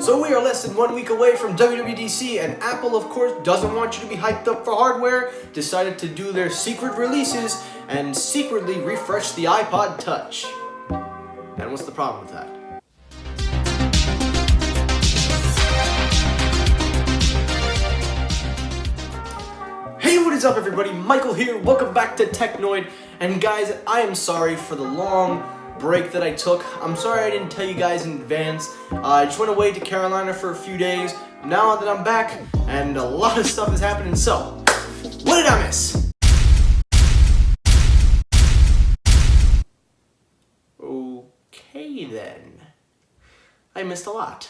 So we are less than 1 week away from WWDC, and Apple, of course, doesn't want you to be hyped up for hardware, decided to do their secret releases and secretly refresh the iPod Touch. And what's the problem with that? Hey, what is up everybody? Michael here, welcome back to Technoid. And guys, I am sorry for the long break that I took. I'm sorry I didn't tell you guys in advance. I just went away to Carolina for a few days. Now that I'm back, and a lot of stuff is happening, so what did I miss? Okay then. I missed a lot.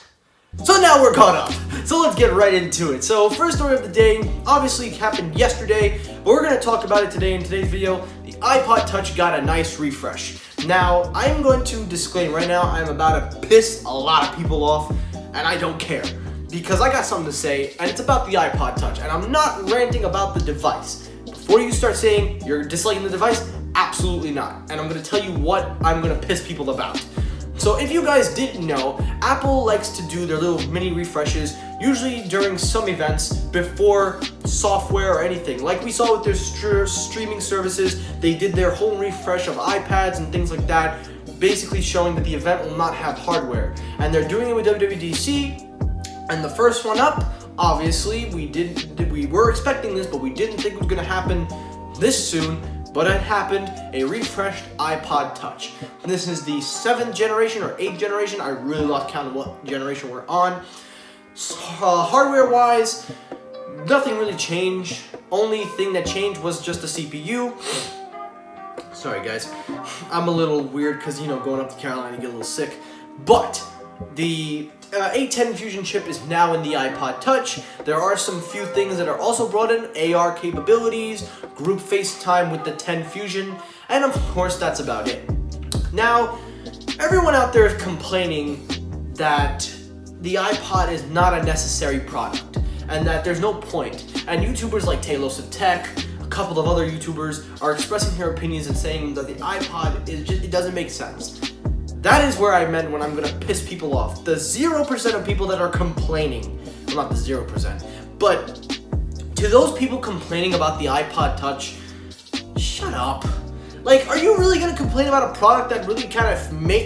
So now we're caught up. So let's get right into it. So first story of the day, obviously happened yesterday, but we're going to talk about it today in today's video. The iPod Touch got a nice refresh. Now, I'm going to disclaim right now, I'm about to piss a lot of people off, and I don't care. Because I got something to say, and it's about the iPod Touch, and I'm not ranting about the device. Before you start saying you're disliking the device, absolutely not. And I'm going to tell you what I'm going to piss people about. So if you guys didn't know, Apple likes to do their little mini refreshes, usually during some events before software or anything. Like we saw with their streaming services, they did their whole refresh of iPads and things like that, basically showing that the event will not have hardware. And they're doing it with WWDC, and the first one up, obviously, we were expecting this, but we didn't think it was going to happen this soon. But it happened, a refreshed iPod Touch. This is the 7th generation or 8th generation. I really lost count of what generation we're on. Hardware-wise, nothing really changed. Only thing that changed was just the CPU. Sorry guys, I'm a little weird because, going up to Carolina, I get a little sick. But the A10 Fusion chip is now in the iPod Touch. There are some few things that are also brought in, AR capabilities, group FaceTime with the 10 Fusion, and of course that's about it. Now, everyone out there is complaining that the iPod is not a necessary product, and that there's no point. And YouTubers like Talos of Tech, a couple of other YouTubers are expressing their opinions and saying that the iPod it doesn't make sense. That is where I meant when I'm gonna piss people off. The 0% of people that are complaining, well, not the 0%, but to those people complaining about the iPod Touch, shut up. Like, are you really gonna complain about a product that really kind of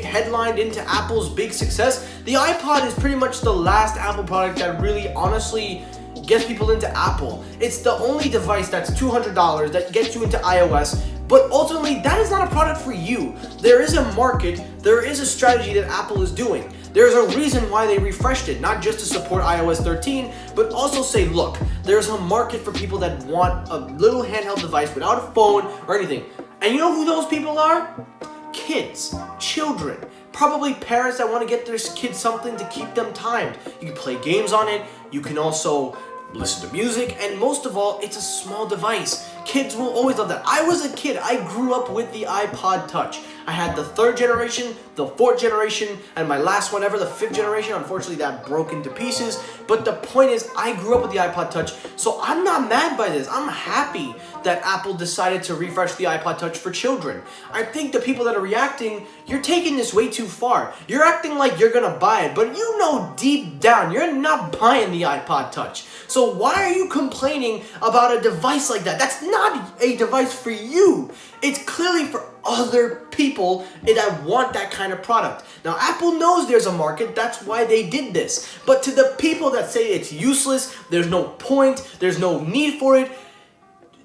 headlined into Apple's big success? The iPod is pretty much the last Apple product that really honestly gets people into Apple. It's the only device that's $200 that gets you into iOS. But ultimately, that is not a product for you. There is a market, there is a strategy that Apple is doing. There's a reason why they refreshed it, not just to support iOS 13, but also say, look, there's a market for people that want a little handheld device without a phone or anything. And you know who those people are? Kids, children, probably parents that want to get their kids something to keep them timed. You can play games on it, you can also listen to music, and most of all, it's a small device. Kids will always love that. I was a kid. I grew up with the iPod Touch. I had the 3rd generation, the 4th generation, and my last one ever, the 5th generation. Unfortunately, that broke into pieces. But the point is, I grew up with the iPod Touch, so I'm not mad by this. I'm happy that Apple decided to refresh the iPod Touch for children. I think the people that are reacting, you're taking this way too far. You're acting like you're gonna buy it, but you know deep down, you're not buying the iPod Touch. So why are you complaining about a device like that? That's not a device for you. It's clearly for other people that want that kind of product. Now, Apple knows there's a market. That's why they did this. But to the people that say it's useless, there's no point, there's no need for it,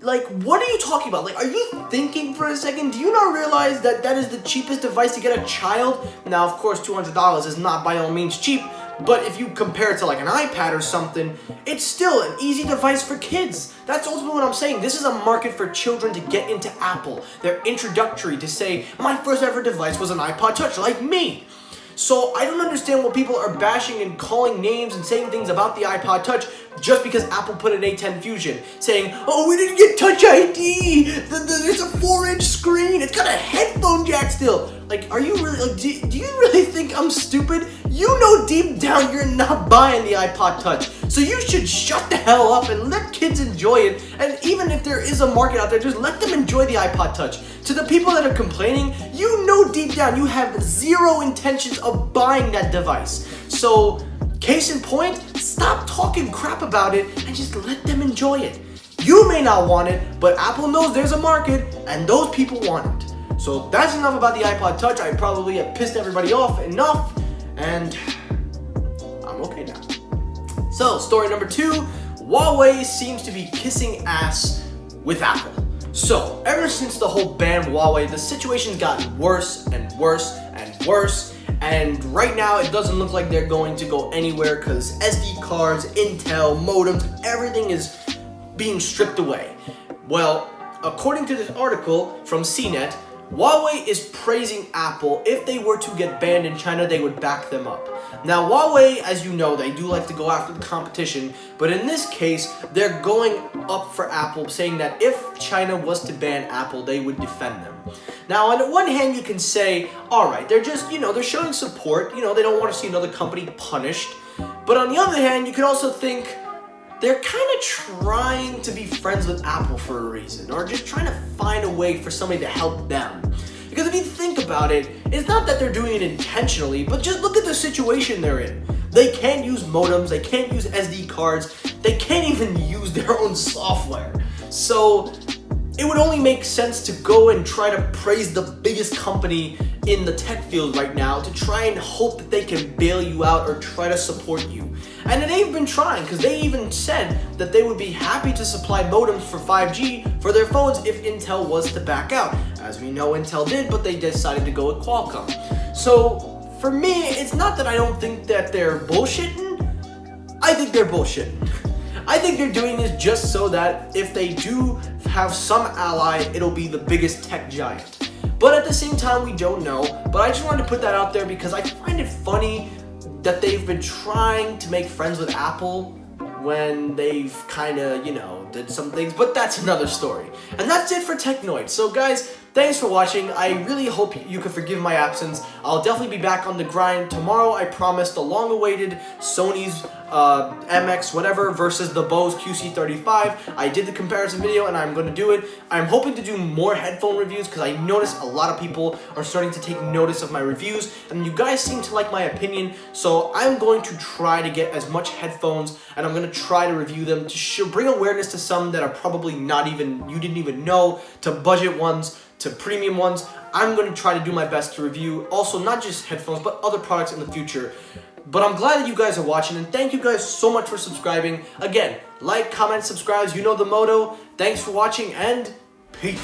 like, what are you talking about? Like, are you thinking for a second? Do you not realize that that is the cheapest device to get a child? Now, of course, $200 is not by all means cheap, but if you compare it to like an iPad or something, it's still an easy device for kids. That's ultimately what I'm saying. This is a market for children to get into Apple. They're introductory to say, my first ever device was an iPod Touch, like me. So I don't understand what people are bashing and calling names and saying things about the iPod Touch just because Apple put an A10 Fusion, saying, oh, we didn't get Touch ID, there's a 4-inch screen, it's got a headphone jack still. Like, are you really, like, do you really think I'm stupid? You know deep down you're not buying the iPod Touch. So you should shut the hell up and let kids enjoy it. And even if there is a market out there, just let them enjoy the iPod Touch. To the people that are complaining, you know deep down you have zero intentions of buying that device. So Case in point, stop talking crap about it and just let them enjoy it. You may not want it, but Apple knows there's a market and those people want it. So that's enough about the iPod Touch. I probably have pissed everybody off enough, and I'm okay now. So, story number 2, Huawei seems to be kissing ass with Apple. So, ever since the whole ban Huawei, the situation's gotten worse and worse and worse, and right now it doesn't look like they're going to go anywhere because SD cards, Intel, modems, everything is being stripped away. Well, according to this article from CNET, Huawei is praising Apple. If they were to get banned in China, they would back them up. Now, Huawei, as you know, they do like to go after the competition, but in this case, they're going up for Apple, saying that if China was to ban Apple, they would defend them. Now, on the one hand, you can say, all right, they're just, they're showing support. They don't want to see another company punished. But on the other hand, you could also think, they're kind of trying to be friends with Apple for a reason, or just trying to find a way for somebody to help them. Because if you think about it, it's not that they're doing it intentionally, but just look at the situation they're in. They can't use modems, they can't use SD cards, they can't even use their own software. So it would only make sense to go and try to praise the biggest company in the tech field right now to try and hope that they can bail you out or try to support you. And they've been trying, because they even said that they would be happy to supply modems for 5G for their phones if Intel was to back out. As we know, Intel did, but they decided to go with Qualcomm. So for me, it's not that I don't think that they're bullshitting. I think they're bullshitting. I think they're doing this just so that if they do have some ally, it'll be the biggest tech giant. But at the same time, we don't know. But I just wanted to put that out there because I find it funny that they've been trying to make friends with Apple when they've kind of, did some things, but that's another story. And that's it for Technoid. So guys, thanks for watching. I really hope you can forgive my absence. I'll definitely be back on the grind tomorrow. I promise. The long-awaited Sony's MX whatever versus the Bose QC35. I did the comparison video and I'm going to do it. I'm hoping to do more headphone reviews because I noticed a lot of people are starting to take notice of my reviews and you guys seem to like my opinion. So I'm going to try to get as much headphones and I'm going to try to review them to bring awareness to some that are probably you didn't even know, to budget ones, to premium ones. I'm going to try to do my best to review also not just headphones but other products in the future. But I'm glad that you guys are watching and thank you guys so much for subscribing. Again, like, comment, subscribe, you know the motto. Thanks for watching and peace.